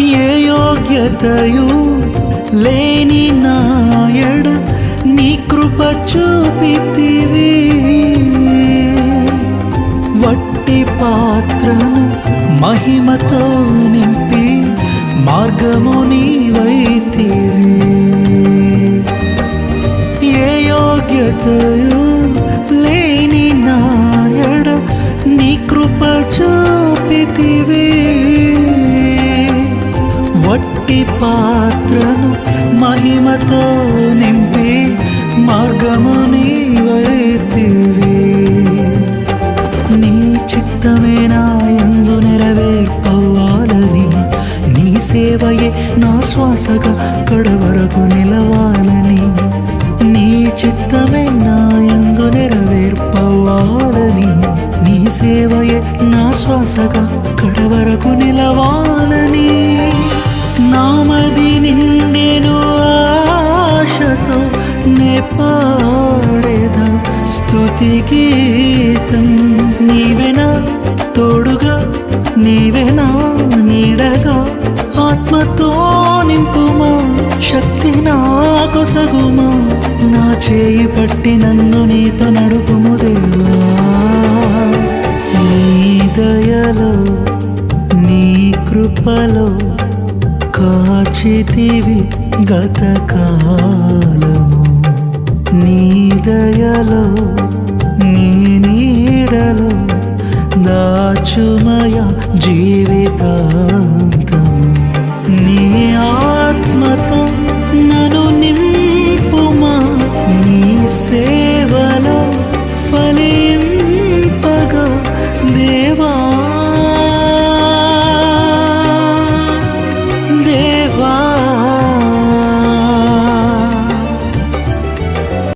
ఏ యోగ్యతయు లేని నాయడ నీ కృప చూపితివి. వట్టి పాత్రను మహిమతో నింపి మార్గము నీవైతివి. ఏ యోగ్యతయు లేని నాయడ నీ కృప చూపితివి. వట్టి పాత్రను మహిమతో నింపి మార్గము నీవైతివి. నీ చిత్తమే నా యందు నెరవేర్పవ్వాలని, నీ సేవయే నా శ్వాసగా కడవరకు నిలవాలని. నీ చిత్తమే నా యందు నెరవేర్పవ్వాలని, నీ సేవయే నా శ్వాసగా కడవరకు నిలవాలని. నామది నిండెను ఆశతో నే పాడేదా స్తుతి గీతం. నీవెనా తోడుగా, నీవెనా నీడగా, ఆత్మతో నింపుమా, శక్తి నా కొసగుమా. నా చేయి పట్టి నన్ను నీతో నడుపుము దేవా. నీ దయలో నీ కృపలో కాచితివి గతకాలము. నీ దయలో నీ నీడలో దాచుమయ జీవితా